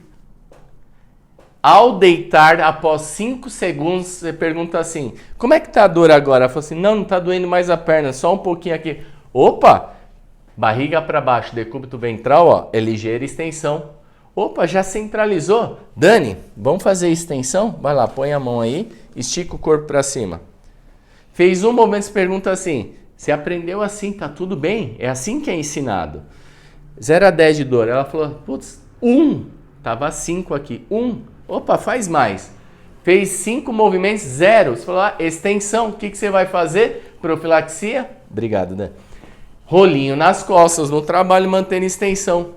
ao deitar, após 5 segundos, você pergunta assim, como é que tá a dor agora? Ela fala assim, não tá doendo mais a perna, só um pouquinho aqui. Opa, barriga para baixo, decúbito ventral, ó, é ligeira extensão. Opa, já centralizou? Dani, vamos fazer extensão? Vai lá, põe a mão aí, estica o corpo para cima. Fez um momento, você pergunta assim, você aprendeu assim, tá tudo bem? É assim que é ensinado. 0 a 10 de dor. Ela falou, putz, 1. Tava 5 aqui, 1. Opa, faz mais. Fez 5 movimentos, 0. Você falou, extensão, o que você vai fazer? Profilaxia? Obrigado, né? Rolinho nas costas, no trabalho, mantendo extensão.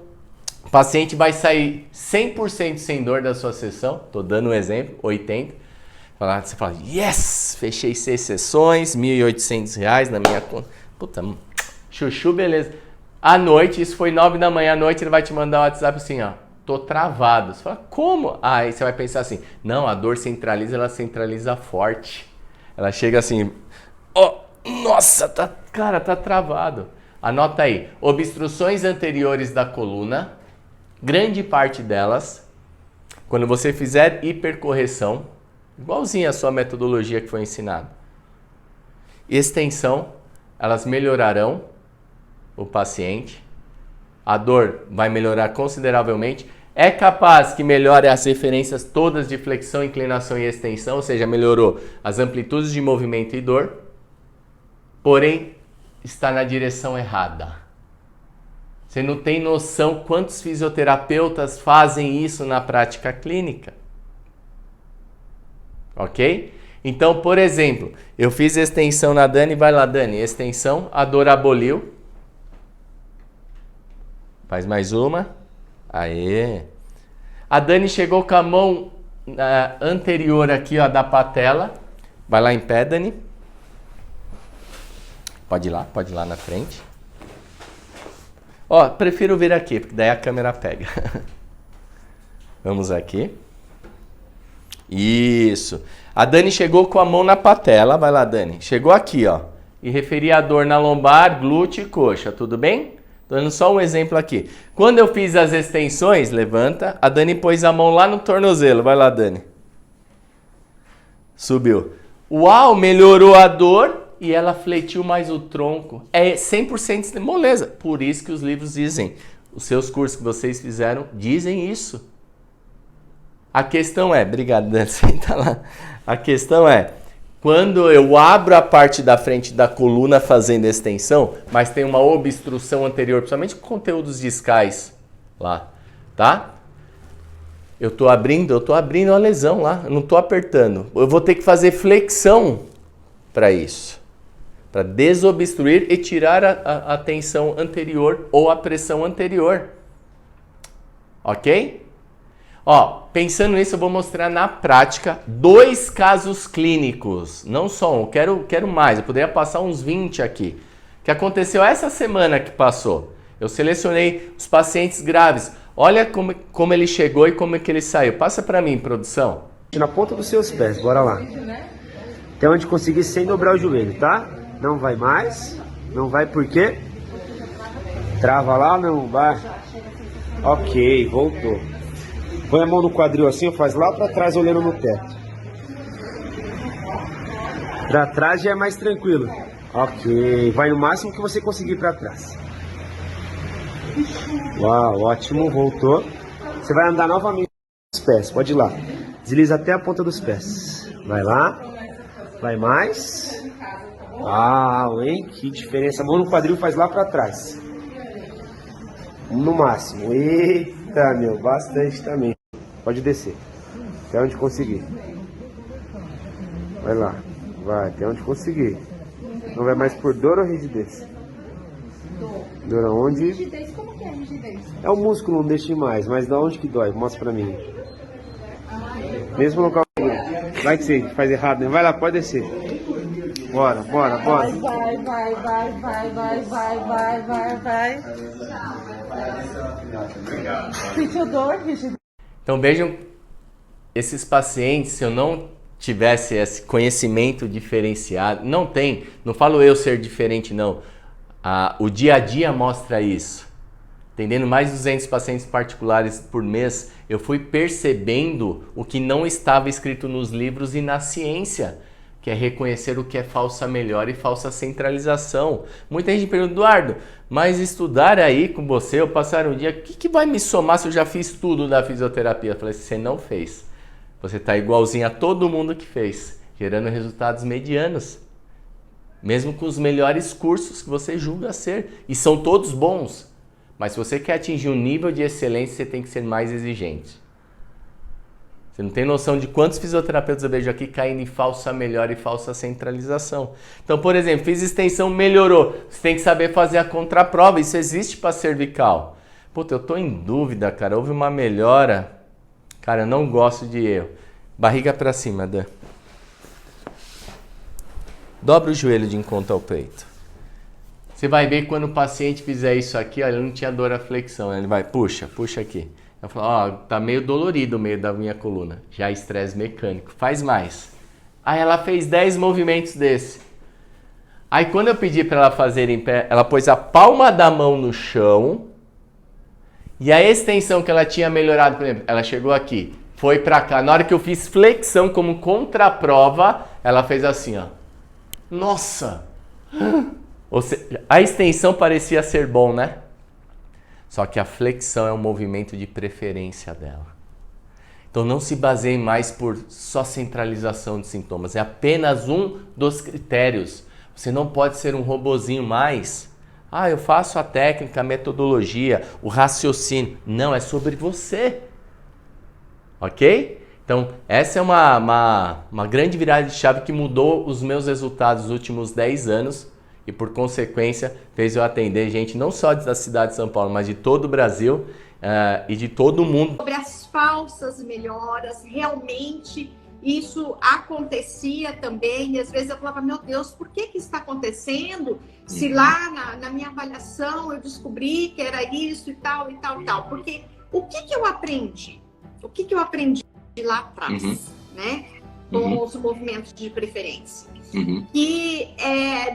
O paciente vai sair 100% sem dor da sua sessão. Tô dando um exemplo, 80%. Você fala, yes, fechei 6 sessões, R$ 1.800 na minha conta. Puta, chuchu, beleza. À noite, isso foi 9 da manhã, à noite ele vai te mandar um WhatsApp assim, ó. Tô travado. Você fala, como? Aí você vai pensar assim, não, a dor centraliza, ela centraliza forte. Ela chega assim, nossa, tá travado. Anota aí, obstruções anteriores da coluna, grande parte delas, quando você fizer hipercorreção, igualzinho a sua metodologia que foi ensinada, extensão, elas melhorarão o paciente, a dor vai melhorar consideravelmente, é capaz que melhore as referências todas de flexão, inclinação e extensão, ou seja, melhorou as amplitudes de movimento e dor, porém está na direção errada. Você não tem noção quantos fisioterapeutas fazem isso na prática clínica. Ok? Então, por exemplo, eu fiz extensão na Dani, vai lá Dani, extensão, a dor aboliu. Faz mais uma. Aê! A Dani chegou com a mão anterior aqui, ó, da patela. Vai lá em pé, Dani. Pode ir lá na frente. Ó, prefiro vir aqui, porque daí a câmera pega. Vamos aqui. Isso. A Dani chegou com a mão na patela. Vai lá, Dani. Chegou aqui, ó. E referi a dor na lombar, glúteo e coxa. Tudo bem? Tô dando só um exemplo aqui. Quando eu fiz as extensões, levanta, a Dani pôs a mão lá no tornozelo. Vai lá, Dani. Subiu. Uau, melhorou a dor e ela fletiu mais o tronco. É 100% de moleza. Por isso que os livros dizem, os seus cursos que vocês fizeram dizem isso. A questão é, obrigado, Dani, senta lá. A questão é, quando eu abro a parte da frente da coluna fazendo extensão, mas tem uma obstrução anterior, principalmente com conteúdos discais lá, tá? Eu tô abrindo a lesão lá, eu não tô apertando. Eu vou ter que fazer flexão para isso, para desobstruir e tirar a tensão anterior ou a pressão anterior. Ok? Ó, pensando nisso, eu vou mostrar na prática 2 casos clínicos, não só um, quero mais, eu poderia passar uns 20 aqui, que aconteceu essa semana que passou. Eu selecionei os pacientes graves, olha como ele chegou e como é que ele saiu. Passa para mim, produção. Na ponta dos seus pés, bora lá. Até onde conseguir sem dobrar o joelho, tá? Não vai mais, não vai por quê? Trava lá, não vai. Ok, voltou. Põe a mão no quadril assim, faz lá pra trás olhando no teto. Pra trás já é mais tranquilo. Ok, vai no máximo que você conseguir pra trás. Uau, ótimo, voltou. Você vai andar novamente com os pés, pode ir lá. Desliza até a ponta dos pés. Vai lá, vai mais. Uau, hein, que diferença. A mão no quadril faz lá pra trás. No máximo. Eita, meu, bastante também. Pode descer, até onde conseguir. Vai lá, vai, até onde conseguir. Não vai mais por dor ou rigidez? Dor aonde? Rigidez, como que é rigidez? É o músculo, não deixe mais, mas da onde que dói? Mostra pra mim. Mesmo local. Vai que você faz errado, né? Vai lá, pode descer. Bora, bora, bora. Vai. Sentiu dor, rigidez? Então vejam, esses pacientes, se eu não tivesse esse conhecimento diferenciado, não falo eu ser diferente não, o dia a dia mostra isso. Atendendo mais de 200 pacientes particulares por mês, eu fui percebendo o que não estava escrito nos livros e na ciência, que é reconhecer o que é falsa melhora e falsa centralização. Muita gente pergunta, Eduardo, mas estudar aí com você, eu passar um dia, o que vai me somar se eu já fiz tudo da fisioterapia? Eu falei, você não fez. Você está igualzinho a todo mundo que fez, gerando resultados medianos. Mesmo com os melhores cursos que você julga ser. E são todos bons. Mas se você quer atingir um nível de excelência, você tem que ser mais exigente. Você não tem noção de quantos fisioterapeutas eu vejo aqui caindo em falsa melhora e falsa centralização. Então, por exemplo, fiz extensão, melhorou. Você tem que saber fazer a contraprova. Isso existe para cervical. Puta, eu tô em dúvida, cara. Houve uma melhora. Cara, eu não gosto de erro. Barriga para cima, Dan. Dobra o joelho de encontro ao peito. Você vai ver quando o paciente fizer isso aqui, ó, ele não tinha dor à flexão. Ele vai, puxa aqui. Eu falo, ó, tá meio dolorido o meio da minha coluna. Já estresse mecânico. Faz mais. Aí ela fez 10 movimentos desse. Aí quando eu pedi para ela fazer em pé, ela pôs a palma da mão no chão. E a extensão que ela tinha melhorado, por exemplo, ela chegou aqui, foi para cá. Na hora que eu fiz flexão como contraprova, ela fez assim, ó. Nossa! Ou seja, a extensão parecia ser bom, né? Só que a flexão é um movimento de preferência dela. Então não se baseie mais por só centralização de sintomas. É apenas um dos critérios. Você não pode ser um robozinho mais. Ah, eu faço a técnica, a metodologia, o raciocínio. Não, é sobre você. Ok? Então essa é uma grande virada de chave que mudou os meus resultados nos últimos 10 anos. E por consequência fez eu atender gente não só da cidade de São Paulo, mas de todo o Brasil e de todo o mundo. Sobre as falsas melhoras, realmente isso acontecia também. E às vezes eu falava, meu Deus, por que isso está acontecendo? Se lá na minha avaliação eu descobri que era isso e tal, e tal, e tal. Porque o que eu aprendi? O que eu aprendi lá atrás, né? Com os movimentos de preferência? que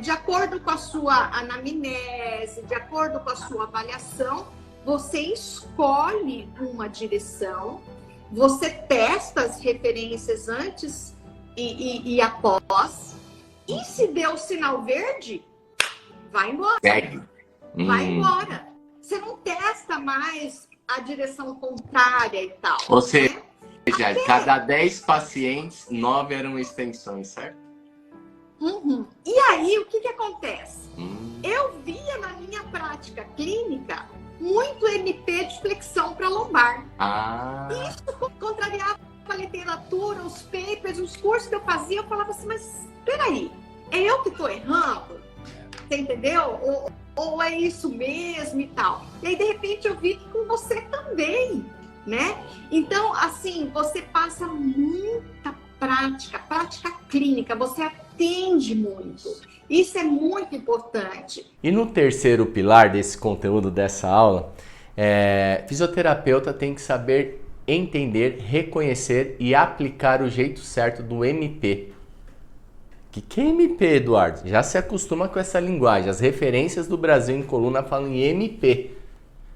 de acordo com a sua anamnese, de acordo com a sua avaliação, você escolhe uma direção, você testa as referências antes e após, e se deu o sinal verde, vai embora. Vai embora. Você não testa mais a direção contrária e tal. Ou seja, cada 10 pacientes, 9 eram extensões, certo? E aí, o que acontece? Eu via na minha prática clínica muito MP de flexão para lombar. Isso contrariava a literatura, os papers, os cursos que eu fazia. Eu falava assim, mas peraí, é eu que estou errando? Você entendeu? Ou é isso mesmo e tal? E aí, de repente, eu vi que com você também, né? Então, assim, você passa muita prática clínica, você atende muito. Isso é muito importante. E no terceiro pilar desse conteúdo, dessa aula, fisioterapeuta tem que saber entender, reconhecer e aplicar o jeito certo do MP. O que é MP, Eduardo? Já se acostuma com essa linguagem. As referências do Brasil em coluna falam em MP.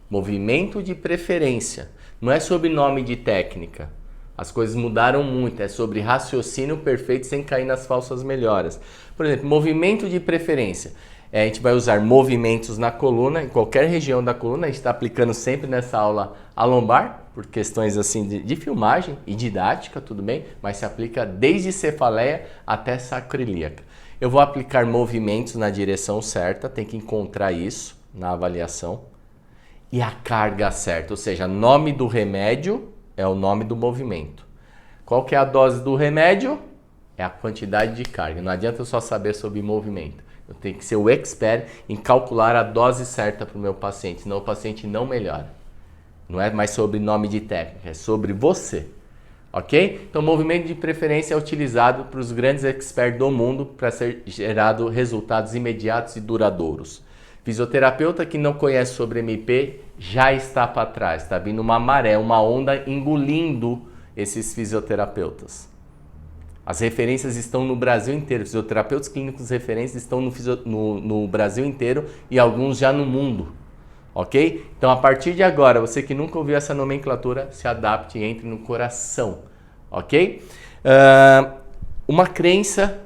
Movimento de preferência. Não é sobre nome de técnica. As coisas mudaram muito. É sobre raciocínio perfeito sem cair nas falsas melhoras. Por exemplo, movimento de preferência. A gente vai usar movimentos na coluna, em qualquer região da coluna. A gente está aplicando sempre nessa aula a lombar, por questões assim de filmagem e didática, tudo bem? Mas se aplica desde cefaleia até sacroiliaca. Eu vou aplicar movimentos na direção certa, tem que encontrar isso na avaliação. E a carga certa, ou seja, nome do remédio é o nome do movimento. Qual que é a dose do remédio? É a quantidade de carga. Não adianta eu só saber sobre movimento. Eu tenho que ser o expert em calcular a dose certa para o meu paciente, senão o paciente não melhora. Não é mais sobre nome de técnica, é sobre você. Ok? Então, movimento de preferência é utilizado para os grandes experts do mundo para ser gerado resultados imediatos e duradouros. Fisioterapeuta que não conhece sobre MP já está para trás. Está vindo uma maré, uma onda engolindo esses fisioterapeutas. As referências estão no Brasil inteiro. Fisioterapeutas clínicos referências estão no Brasil inteiro e alguns já no mundo. Ok? Então, a partir de agora, você que nunca ouviu essa nomenclatura, se adapte e entre no coração. Ok? Uma crença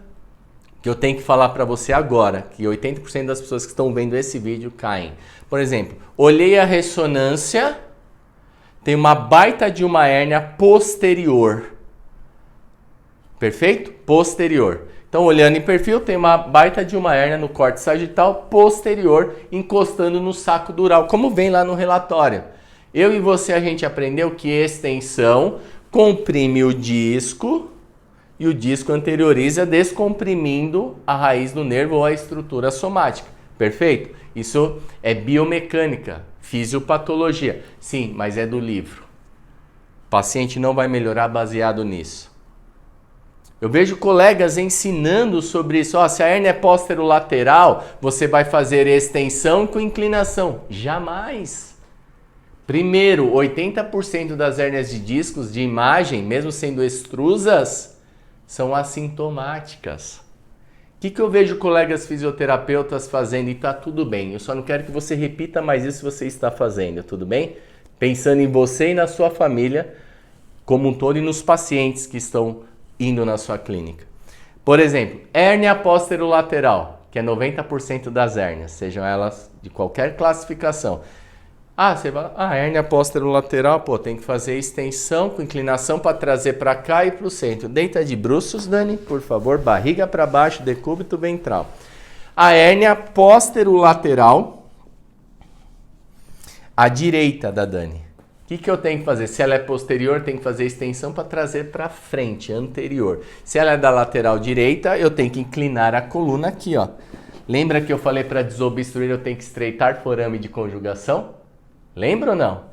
que eu tenho que falar para você agora, que 80% das pessoas que estão vendo esse vídeo caem. Por exemplo, olhei a ressonância, tem uma baita de uma hérnia posterior. Perfeito? Posterior. Então, olhando em perfil, tem uma baita de uma hérnia no córtex sagital posterior, encostando no saco dural, como vem lá no relatório. Eu e você, a gente aprendeu que extensão comprime o disco e o disco anterioriza, descomprimindo a raiz do nervo ou a estrutura somática. Perfeito? Isso é biomecânica, fisiopatologia. Sim, mas é do livro. O paciente não vai melhorar baseado nisso. Eu vejo colegas ensinando sobre isso. Se a hérnia é posterolateral, você vai fazer extensão com inclinação. Jamais. Primeiro, 80% das hérnias de discos de imagem, mesmo sendo extrusas, são assintomáticas. O que eu vejo colegas fisioterapeutas fazendo? E tá tudo bem. Eu só não quero que você repita mais isso que você está fazendo, tudo bem? Pensando em você e na sua família, como um todo, e nos pacientes que estão indo na sua clínica. Por exemplo, hérnia posterolateral, que é 90% das hérnias, sejam elas de qualquer classificação. Você vai, hérnia posterolateral, tem que fazer extensão com inclinação para trazer para cá e para o centro. Deita de bruços, Dani, por favor, barriga para baixo, decúbito ventral. A hérnia posterolateral, à direita da Dani. O que eu tenho que fazer? Se ela é posterior, tem que fazer extensão para trazer para frente, anterior. Se ela é da lateral direita, eu tenho que inclinar a coluna aqui, ó. Lembra que eu falei para desobstruir, eu tenho que estreitar forame de conjugação? Lembra ou não?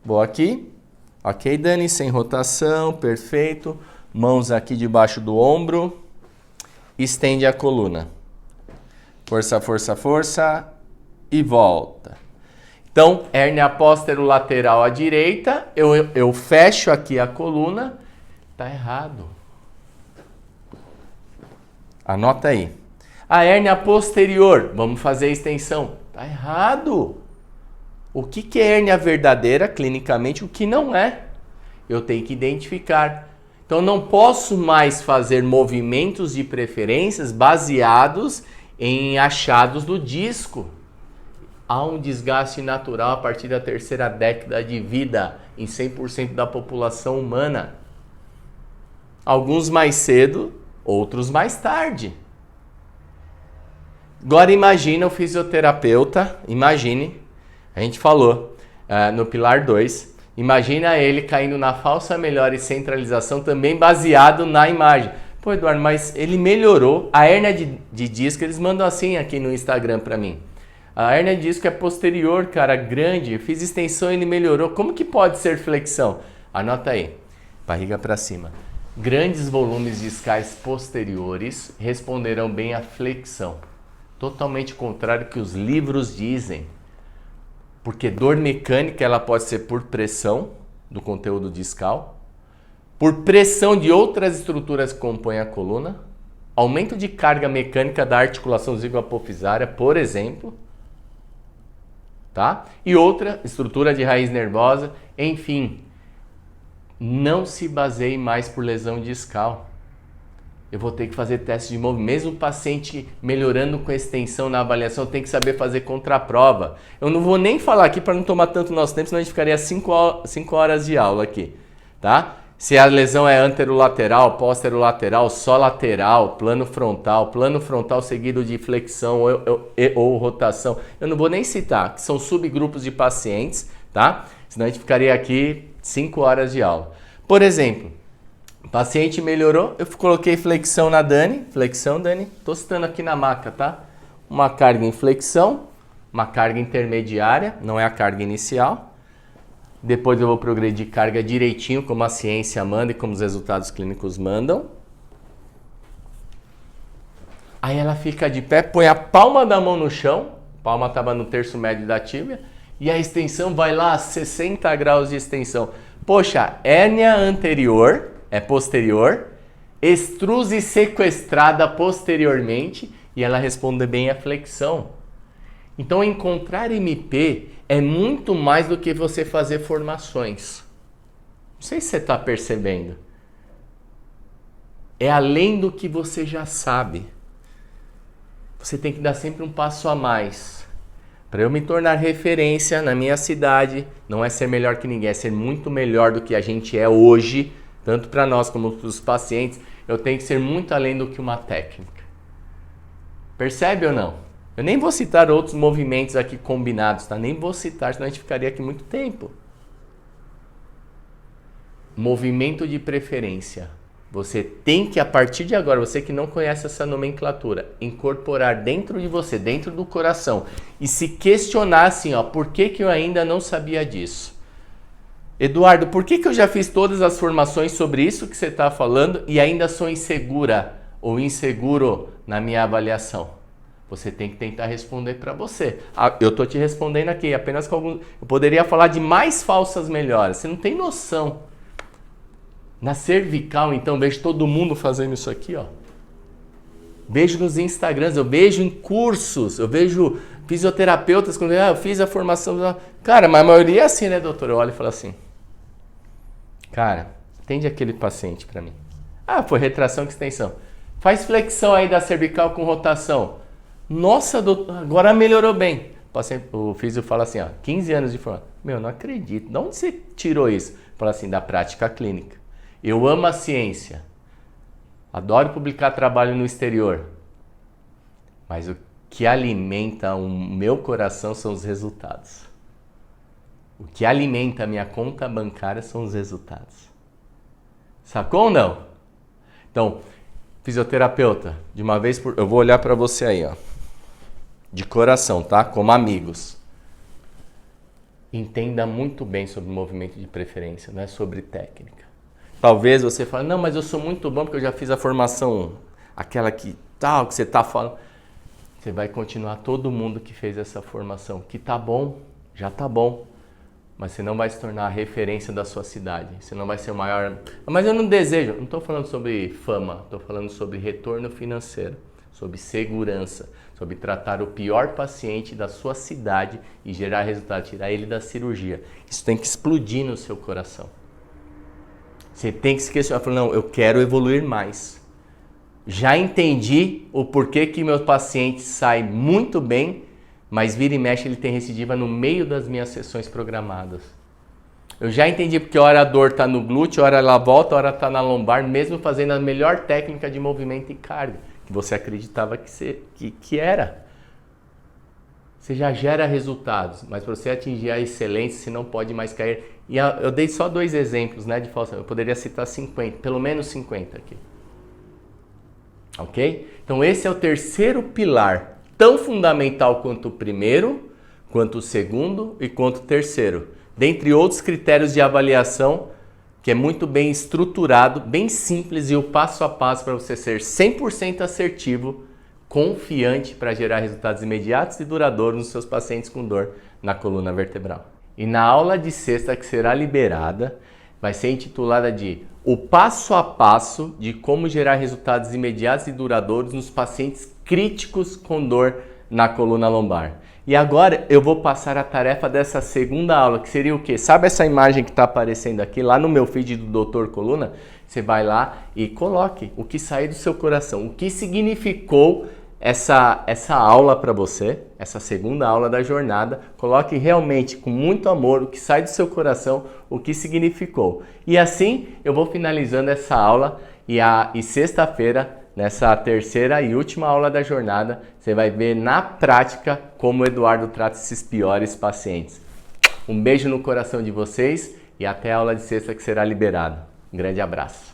Vou aqui. Ok, Dani, sem rotação, perfeito. Mãos aqui debaixo do ombro. Estende a coluna. Força, força, força. E volta. Então, hérnia posterolateral à direita, eu fecho aqui a coluna, tá errado. Anota aí. A hérnia posterior, vamos fazer a extensão. Tá errado. O que é hérnia verdadeira, clinicamente, o que não é? Eu tenho que identificar. Então, não posso mais fazer movimentos de preferências baseados em achados do disco. Há um desgaste natural a partir da terceira década de vida em 100% da população humana. Alguns mais cedo, outros mais tarde. Agora imagina o fisioterapeuta, a gente falou no pilar 2, imagina ele caindo na falsa melhora e centralização também baseado na imagem. Pô, Eduardo, mas ele melhorou. A hérnia de disco, eles mandam assim aqui no Instagram pra mim. A hérnia de disco é posterior, cara, grande. Eu fiz extensão e ele melhorou. Como que pode ser flexão? Anota aí, barriga pra cima. Grandes volumes discais posteriores responderão bem à flexão. Totalmente contrário que os livros dizem. Porque dor mecânica ela pode ser por pressão do conteúdo discal, por pressão de outras estruturas que compõem a coluna, aumento de carga mecânica da articulação zigoapofisária, por exemplo, tá? E outra estrutura de raiz nervosa, enfim. Não se baseie mais por lesão discal. Eu vou ter que fazer teste de movimento. Mesmo o paciente melhorando com extensão na avaliação, tem que saber fazer contraprova. Eu não vou nem falar aqui para não tomar tanto nosso tempo, senão a gente ficaria 5 horas de aula aqui, tá? Se a lesão é anterolateral, posterolateral, só lateral, plano frontal seguido de flexão ou rotação. Eu não vou nem citar, que são subgrupos de pacientes, tá? Senão a gente ficaria aqui 5 horas de aula. Por exemplo, o paciente melhorou, eu coloquei flexão na Dani. Flexão, Dani, tô citando aqui na maca, tá? Uma carga em flexão, uma carga intermediária, não é a carga inicial. Depois eu vou progredir carga direitinho, como a ciência manda e como os resultados clínicos mandam. Aí ela fica de pé, põe a palma da mão no chão, a palma estava no terço médio da tíbia, e a extensão vai lá a 60 graus de extensão. Poxa, hérnia anterior, é posterior, extruse sequestrada posteriormente, e ela responde bem à flexão. Então, encontrar MP é muito mais do que você fazer formações. Não sei se você está percebendo. É além do que você já sabe. Você tem que dar sempre um passo a mais. Para eu me tornar referência na minha cidade, não é ser melhor que ninguém, é ser muito melhor do que a gente é hoje, tanto para nós como para os pacientes. Eu tenho que ser muito além do que uma técnica. Percebe ou não? Eu nem vou citar outros movimentos aqui combinados, tá? Nem vou citar, senão a gente ficaria aqui muito tempo. Movimento de preferência. Você tem que, a partir de agora, você que não conhece essa nomenclatura, incorporar dentro de você, dentro do coração, e se questionar assim, ó, por que eu ainda não sabia disso? Eduardo, por que eu já fiz todas as formações sobre isso que você está falando e ainda sou insegura ou inseguro na minha avaliação? Você tem que tentar responder para você. Eu estou te respondendo aqui apenas com alguns... Eu poderia falar de mais falsas melhoras. Você não tem noção. Na cervical, então, vejo todo mundo fazendo isso aqui, ó. Vejo nos Instagrams, eu vejo em cursos, eu vejo fisioterapeutas quando eu fiz a formação. Cara, mas a maioria é assim, né, doutor? Eu olho e falo assim, cara, atende aquele paciente para mim. Ah, foi retração com extensão. Faz flexão aí da cervical com rotação. Nossa, doutor, agora melhorou bem. O físio fala assim, ó, 15 anos de formação. Meu, não acredito. De onde você tirou isso? Fala assim, da prática clínica. Eu amo a ciência. Adoro publicar trabalho no exterior. Mas o que alimenta o meu coração são os resultados. O que alimenta a minha conta bancária são os resultados. Sacou ou não? Então, fisioterapeuta, de uma vez por... Eu vou olhar para você aí, ó. De coração, tá? Como amigos. Entenda muito bem sobre movimento de preferência, não é sobre técnica. Talvez você fale, não, mas eu sou muito bom porque eu já fiz a formação, aquela que tal, que você tá falando. Você vai continuar todo mundo que fez essa formação, que tá bom, já tá bom. mas você não vai se tornar a referência da sua cidade. Você não vai ser o maior... Mas eu não desejo, não estou falando sobre fama, estou falando sobre retorno financeiro, sobre segurança, sobre tratar o pior paciente da sua cidade e gerar resultado, tirar ele da cirurgia. Isso tem que explodir no seu coração. Você tem que se questionar, falar, não, eu quero evoluir mais. Já entendi o porquê que meu paciente sai muito bem, mas vira e mexe ele tem recidiva no meio das minhas sessões programadas. Eu já entendi porque hora a dor está no glúteo, hora ela volta, hora está na lombar, mesmo fazendo a melhor técnica de movimento e carga, que você acreditava que era. Você já gera resultados, mas para você atingir a excelência, você não pode mais cair. E eu dei só 2 exemplos, né, de falsa. Eu poderia citar 50, pelo menos 50 aqui. Ok? Então esse é o terceiro pilar, tão fundamental quanto o primeiro, quanto o segundo e quanto o terceiro. Dentre outros critérios de avaliação, que é muito bem estruturado, bem simples e o passo a passo para você ser 100% assertivo, confiante para gerar resultados imediatos e duradouros nos seus pacientes com dor na coluna vertebral. E na aula de sexta que será liberada, vai ser intitulada de O Passo a Passo de Como Gerar Resultados Imediatos e Duradouros nos Pacientes Críticos com Dor na Coluna Lombar. E agora eu vou passar a tarefa dessa segunda aula, que seria o quê? Sabe essa imagem que está aparecendo aqui, lá no meu feed do Dr. Coluna? Você vai lá e coloque o que saiu do seu coração, o que significou essa aula para você, essa segunda aula da jornada. Coloque realmente com muito amor o que sai do seu coração, o que significou. E assim eu vou finalizando essa aula e sexta-feira, nessa terceira e última aula da jornada, você vai ver na prática como o Eduardo trata esses piores pacientes. Um beijo no coração de vocês e até a aula de sexta que será liberada. Um grande abraço.